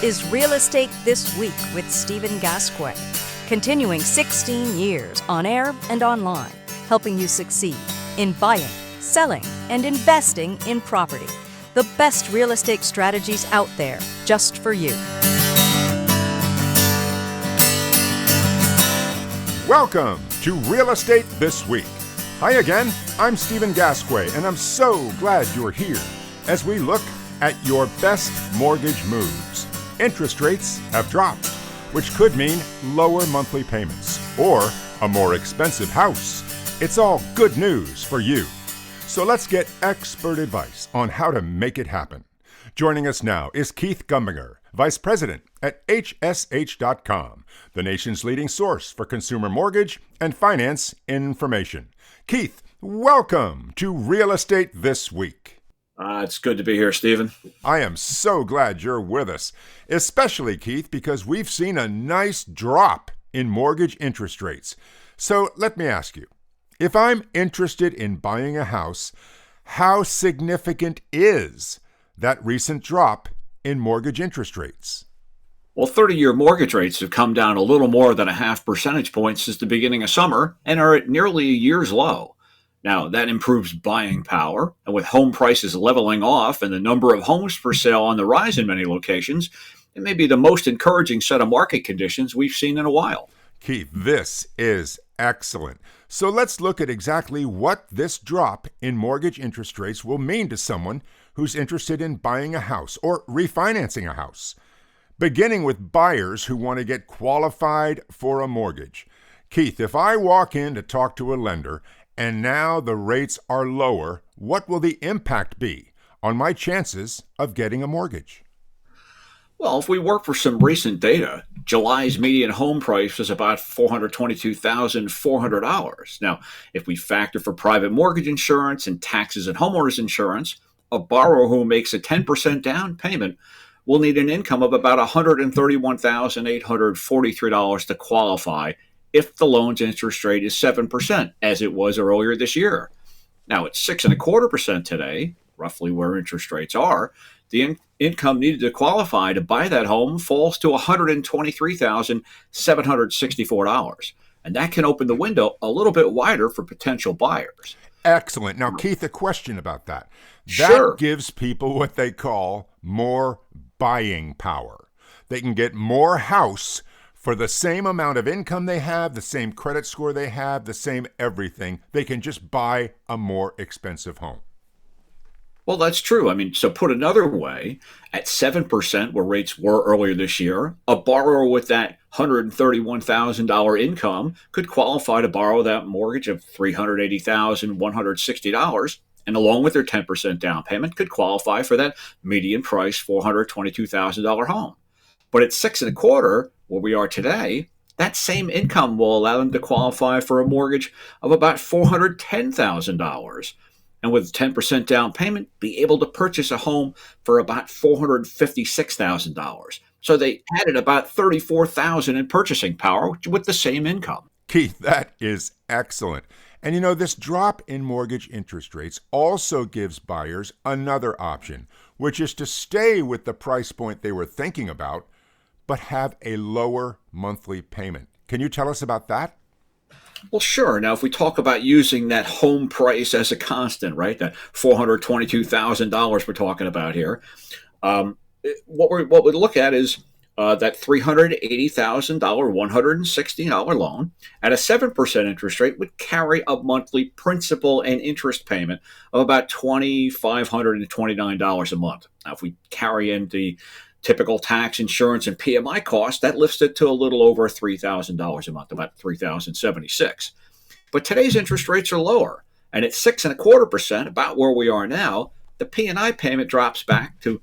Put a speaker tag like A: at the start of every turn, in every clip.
A: This is Real Estate This Week with Stephen Gasque, continuing 16 years on air and online, helping you succeed in buying, selling, and investing in property. The best real estate strategies out there just for you.
B: Welcome to Real Estate This Week. Hi again, I'm Stephen Gasque, and I'm so glad you're here as we look at your best mortgage moves. Interest rates have dropped, which could mean lower monthly payments or a more expensive house. It's all good news for you. So let's get expert advice on how to make it happen. Joining us now is Keith Gumbinger, Vice President at HSH.com, the nation's leading source for consumer mortgage and finance information. Keith, welcome to Real Estate This Week.
C: It's good to be here, Stephen.
B: I am so glad you're with us, especially, Keith, because we've seen a nice drop in mortgage interest rates. So let me ask you, if I'm interested in buying a house, how significant is that recent drop in mortgage interest rates?
C: Well, 30-year mortgage rates have come down a little more than a half percentage point since the beginning of summer and are at nearly a year's low. Now, that improves buying power, and with home prices leveling off and the number of homes for sale on the rise in many locations, it may be the most encouraging set of market conditions we've seen in a while.
B: Keith, this is excellent. So let's look at exactly what this drop in mortgage interest rates will mean to someone who's interested in buying a house or refinancing a house. Beginning with buyers who want to get qualified for a mortgage. Keith, if I walk in to talk to a lender and now the rates are lower, what will the impact be on my chances of getting a mortgage?
C: Well, if we work for some recent data, July's median home price was about $422,400. Now, if we factor for private mortgage insurance and taxes and homeowners insurance, a borrower who makes a 10% down payment will need an income of about $131,843 to qualify if the loan's interest rate is 7%, as it was earlier this year. Now, it's 6.25% today, roughly where interest rates are. The income needed to qualify to buy that home falls to $123,764. And that can open the window a little bit wider for potential buyers.
B: Excellent. Now, Keith, a question about that.
C: Sure.
B: That gives people what they call more buying power. They can get more house for the same amount of income they have, the same credit score they have, the same everything. They can just buy a more expensive home.
C: Well, that's true. I mean, so put another way, at 7%, where rates were earlier this year, a borrower with that $131,000 income could qualify to borrow that mortgage of $380,160, and along with their 10% down payment, could qualify for that median price $422,000 home. But at 6.25%, where we are today, that same income will allow them to qualify for a mortgage of about $410,000. And with 10% down payment, be able to purchase a home for about $456,000. So they added about $34,000 in purchasing power with the same income.
B: Keith, that is excellent. And you know, this drop in mortgage interest rates also gives buyers another option, which is to stay with the price point they were thinking about, but have a lower monthly payment. Can you tell us about that?
C: Well, sure. Now, if we talk about using that home price as a constant, right, that $422,000 we're talking about here, what we look at is that $380,000, $160 loan at a 7% interest rate would carry a monthly principal and interest payment of about $2,529 a month. Now, if we carry in the typical tax, insurance, and PMI costs, that lifts it to a little over $3,000 a month, about $3,076. But today's interest rates are lower, and at 6.25%, about where we are now, the P&I payment drops back to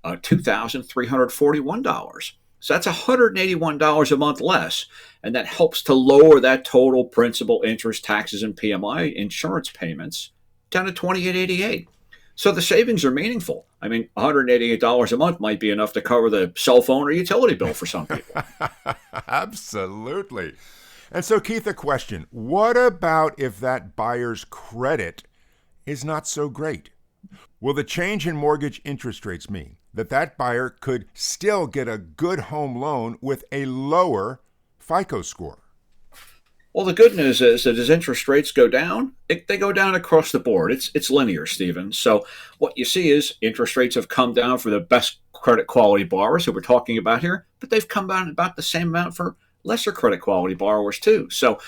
C: $2,341. So that's $181 a month less, and that helps to lower that total principal, interest, taxes, and PMI insurance payments down to $2,888. So the savings are meaningful. I mean, $188 a month might be enough to cover the cell phone or utility bill for some people.
B: Absolutely. And so, Keith, a question. What about if that buyer's credit is not so great? Will the change in mortgage interest rates mean that that buyer could still get a good home loan with a lower FICO score?
C: Well, the good news is that as interest rates go down, they go down across the board. It's linear, Stephen. So what you see is interest rates have come down for the best credit quality borrowers who we're talking about here, but they've come down about the same amount for lesser credit quality borrowers too. So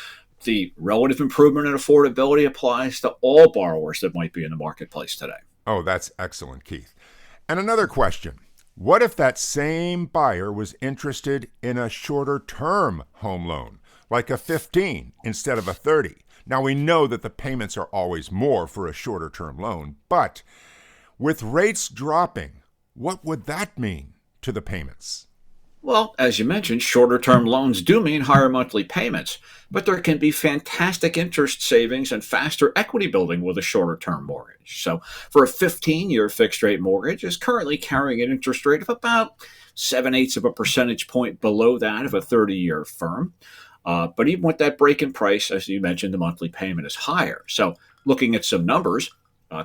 C: the relative improvement in affordability applies to all borrowers that might be in the marketplace today.
B: Oh, that's excellent, Keith. And another question. What if that same buyer was interested in a shorter term home loan, like a 15 instead of a 30? Now, we know that the payments are always more for a shorter term loan, but with rates dropping, what would that mean to the payments?
C: Well, as you mentioned, shorter term loans do mean higher monthly payments, but there can be fantastic interest savings and faster equity building with a shorter term mortgage. So, for a 15-year fixed rate mortgage is currently carrying an interest rate of about 7/8 of a percentage point below that of a 30-year firm. But even with that break in price, as you mentioned, the monthly payment is higher. So, looking at some numbers,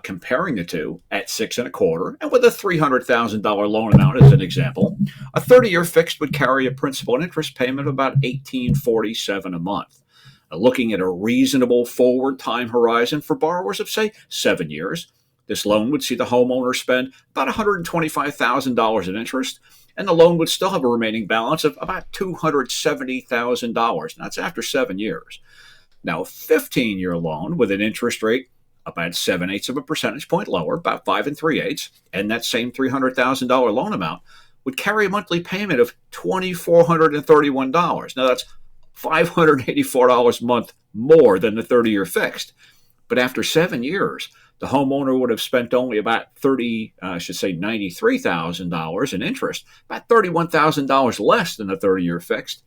C: comparing the two at 6.25% and with a $300,000 loan amount as an example, a 30-year fixed would carry a principal and interest payment of about $1,847 a month. Looking at a reasonable forward time horizon for borrowers of, say, 7 years, this loan would see the homeowner spend about $125,000 in interest, and the loan would still have a remaining balance of about $270,000. That's after 7 years. Now, a 15-year loan with an interest rate about 7/8 of a percentage point lower, about 5 3/8, and that same $300,000 loan amount would carry a monthly payment of $2,431. Now, that's $584 a month more than the 30-year fixed. But after 7 years, the homeowner would have spent only about $93,000 in interest, about $31,000 less than the 30-year fixed.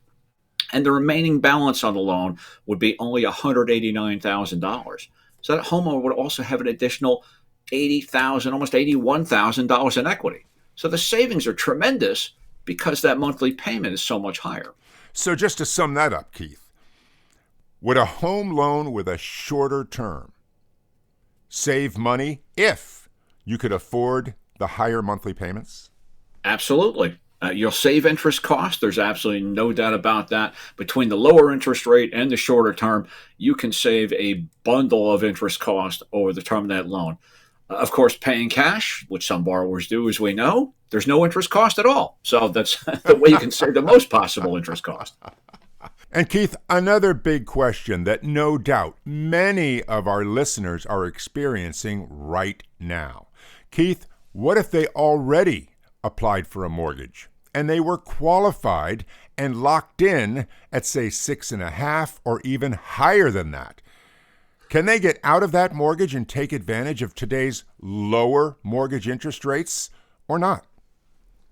C: And the remaining balance on the loan would be only $189,000. So that homeowner would also have an additional $80,000, almost $81,000 in equity. So the savings are tremendous because that monthly payment is so much higher.
B: So just to sum that up, Keith, would a home loan with a shorter term save money if you could afford the higher monthly payments?
C: Absolutely. You'll save interest costs. There's absolutely no doubt about that. Between the lower interest rate and the shorter term, you can save a bundle of interest cost over the term of that loan. Of course, paying cash, which some borrowers do, as we know, there's no interest cost at all. So that's the way you can save the most possible interest cost.
B: And Keith, another big question that no doubt many of our listeners are experiencing right now. Keith, what if they already applied for a mortgage and they were qualified and locked in at, say, 6.5% or even higher than that? Can they get out of that mortgage and take advantage of today's lower mortgage interest rates or not?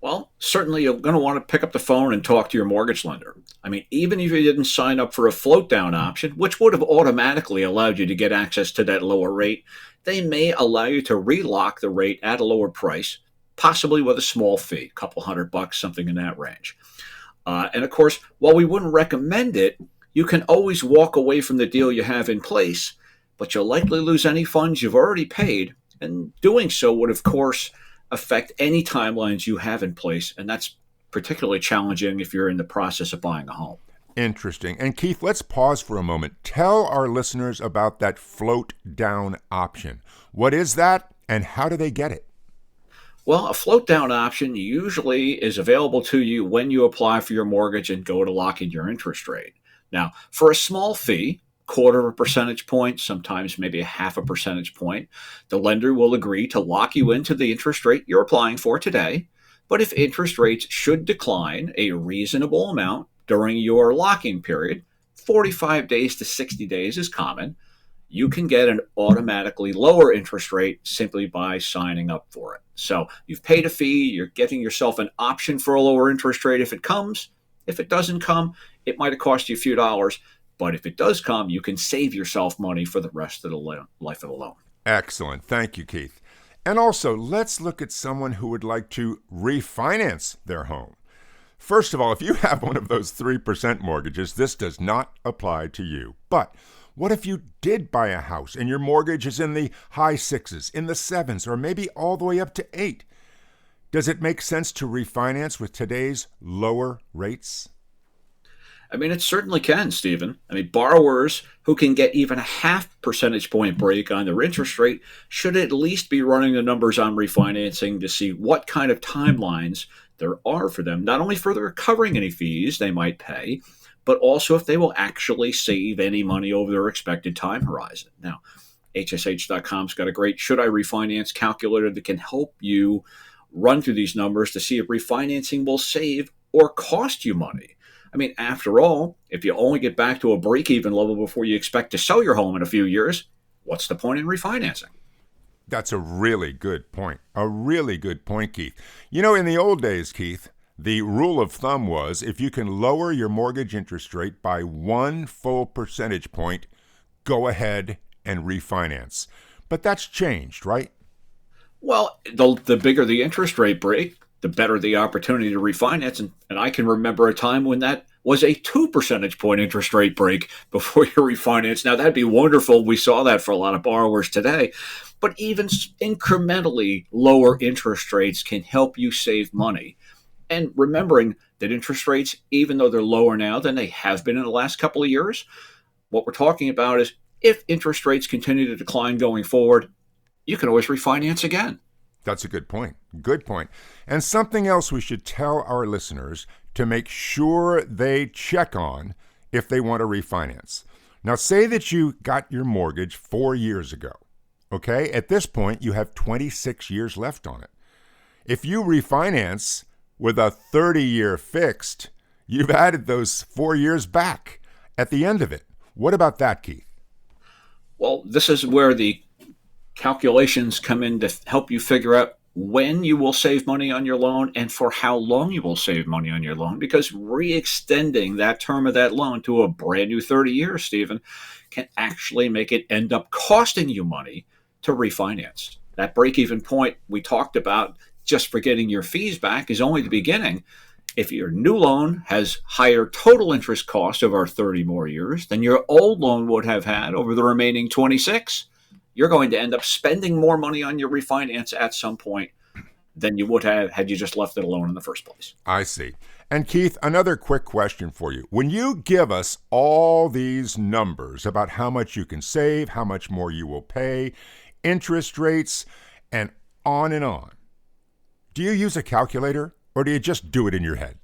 C: Well, certainly you're going to want to pick up the phone and talk to your mortgage lender. I mean, even if you didn't sign up for a float down option, which would have automatically allowed you to get access to that lower rate, they may allow you to relock the rate at a lower price, possibly with a small fee, a couple $100, something in that range. And of course, while we wouldn't recommend it, you can always walk away from the deal you have in place, but you'll likely lose any funds you've already paid. And doing so would, of course, affect any timelines you have in place. And that's particularly challenging if you're in the process of buying a home.
B: Interesting. And Keith, let's pause for a moment. Tell our listeners about that float down option. What is that and how do they get it?
C: Well, a float down option usually is available to you when you apply for your mortgage and go to lock in your interest rate. Now, for a small fee, 1/4 percentage point, sometimes maybe a 1/2 percentage point, the lender will agree to lock you into the interest rate you're applying for today. But if interest rates should decline a reasonable amount during your locking period, 45 days to 60 days is common, you can get an automatically lower interest rate simply by signing up for it. So you've paid a fee, you're getting yourself an option for a lower interest rate if it comes. If it doesn't come, it might have cost you a few dollars, but if it does come, you can save yourself money for the rest of the life of the loan.
B: Excellent. Thank you, Keith. And also, let's look at someone who would like to refinance their home. First of all, if you have one of those 3% mortgages, this does not apply to you. But What if you did buy a house and your mortgage is in the high sixes, in the sevens, or maybe all the way up to 8? Does it make sense to refinance with today's lower rates?
C: I mean, it certainly can, Stephen. I mean, borrowers who can get even a half percentage point break on their interest rate should at least be running the numbers on refinancing to see what kind of timelines there are for them, not only for their recovering any fees they might pay, but also if they will actually save any money over their expected time horizon. Now, HSH.com's got a great Should I Refinance calculator that can help you run through these numbers to see if refinancing will save or cost you money. I mean, after all, if you only get back to a break-even level before you expect to sell your home in a few years, what's the point in refinancing?
B: That's a really good point. A really good point, Keith. You know, in the old days, Keith, the rule of thumb was if you can lower your mortgage interest rate by 1 full percentage point, go ahead and refinance. But that's changed, right?
C: Well, the bigger the interest rate break, the better the opportunity to refinance. And I can remember a time when that was a 2 percentage point interest rate break before you refinance. Now, that'd be wonderful. We saw that for a lot of borrowers today. But even incrementally lower interest rates can help you save money. And remembering that interest rates, even though they're lower now than they have been in the last couple of years, what we're talking about is if interest rates continue to decline going forward, you can always refinance again.
B: That's a good point. Good point. And something else we should tell our listeners to make sure they check on if they want to refinance. Now, say that you got your mortgage 4 years ago. Okay? At this point, you have 26 years left on it. If you refinance with a 30-year fixed, you've added those 4 years back at the end of it. What about that, Keith?
C: Well, this is where the calculations come in to help you figure out when you will save money on your loan and for how long you will save money on your loan, because re-extending that term of that loan to a brand new 30 years, Stephen, can actually make it end up costing you money to refinance. That break-even point we talked about just for getting your fees back is only the beginning. If your new loan has higher total interest cost over 30 more years than your old loan would have had over the remaining 26, you're going to end up spending more money on your refinance at some point than you would have had you just left it alone in the first place.
B: I see. And Keith, another quick question for you. When you give us all these numbers about how much you can save, how much more you will pay, interest rates, and on, do you use a calculator or do you just do it in your head?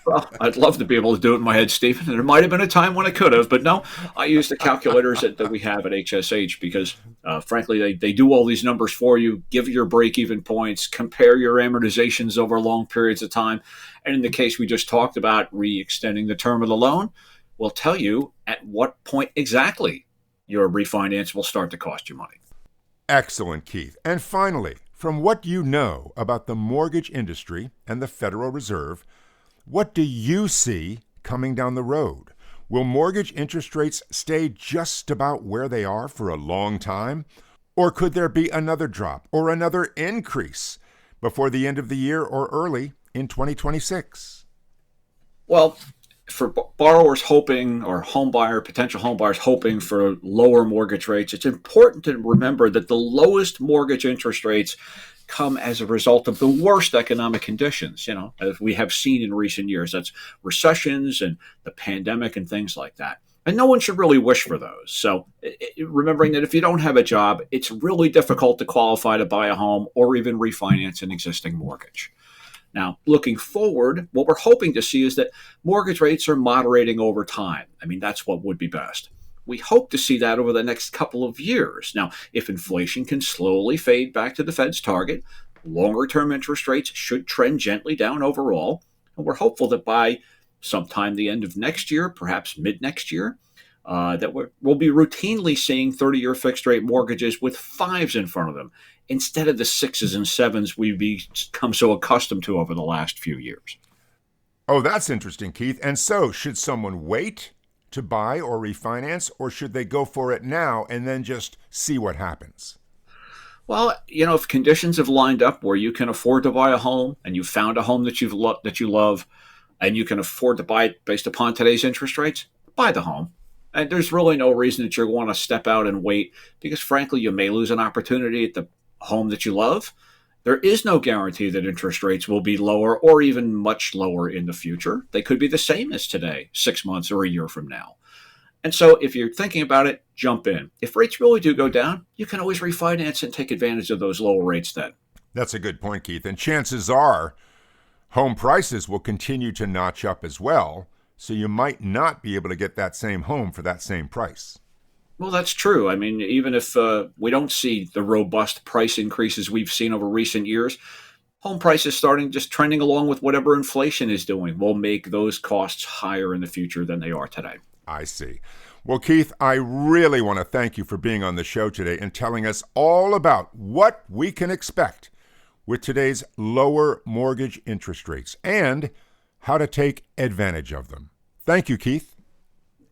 C: Well, I'd love to be able to do it in my head, Stephen. And there might have been a time when I could have, but no, I use the calculators that we have at HSH because, frankly, they do all these numbers for you, give you your break-even points, compare your amortizations over long periods of time. And in the case we just talked about, re-extending the term of the loan, will tell you at what point exactly your refinance will start to cost you money.
B: Excellent, Keith. And finally, from what you know about the mortgage industry and the Federal Reserve, what do you see coming down the road? Will mortgage interest rates stay just about where they are for a long time? Or could there be another drop or another increase before the end of the year or early in 2026?
C: Well, for borrowers hoping or potential home buyers hoping for lower mortgage rates, it's important to remember that the lowest mortgage interest rates come as a result of the worst economic conditions, as we have seen in recent years. That's recessions and the pandemic and things like that. And no one should really wish for those. So remembering that if you don't have a job, it's really difficult to qualify to buy a home or even refinance an existing mortgage. Now, looking forward, what we're hoping to see is that mortgage rates are moderating over time. I mean, that's what would be best. We hope to see that over the next couple of years. Now, if inflation can slowly fade back to the Fed's target, longer-term interest rates should trend gently down overall. And we're hopeful that by sometime the end of next year, perhaps mid-next year, that we'll be routinely seeing 30-year fixed-rate mortgages with 5s in front of them instead of the 6s and 7s we've become so accustomed to over the last few years.
B: Oh, that's interesting, Keith. And so, should someone wait to buy or refinance, or should they go for it now and then just see what happens?
C: Well, if conditions have lined up where you can afford to buy a home and you found a home that you love and you can afford to buy it based upon today's interest rates, buy the home. And there's really no reason that you want to step out and wait because, frankly, you may lose an opportunity at the home that you love. There is no guarantee that interest rates will be lower or even much lower in the future. They could be the same as today, 6 months or a year from now. And so if you're thinking about it, jump in. If rates really do go down, you can always refinance and take advantage of those lower rates then.
B: That's a good point, Keith. And chances are home prices will continue to notch up as well. So you might not be able to get that same home for that same price.
C: Well, that's true. I mean, even if we don't see the robust price increases we've seen over recent years, home prices starting just trending along with whatever inflation is doing will make those costs higher in the future than they are today.
B: I see. Well, Keith, I really want to thank you for being on the show today and telling us all about what we can expect with today's lower mortgage interest rates and how to take advantage of them. Thank you, Keith.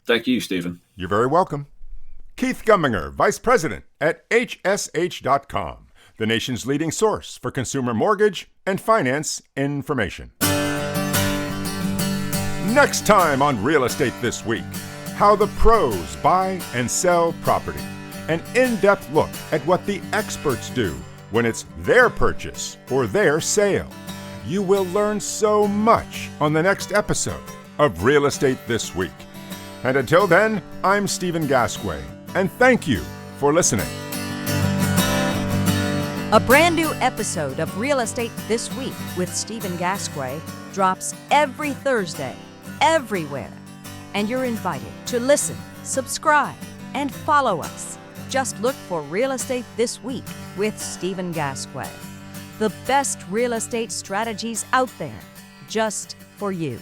C: Thank you, Stephen.
B: You're very welcome. Keith Gumbinger, Vice President at HSH.com, the nation's leading source for consumer mortgage and finance information. Next time on Real Estate This Week, how the pros buy and sell property. An in-depth look at what the experts do when it's their purchase or their sale. You will learn so much on the next episode of Real Estate This Week. And until then, I'm Stephen Gasque, and thank you for listening.
A: A brand new episode of Real Estate This Week with Stephen Gasque drops every Thursday, everywhere. And you're invited to listen, subscribe, and follow us. Just look for Real Estate This Week with Stephen Gasque. The best real estate strategies out there, just for you.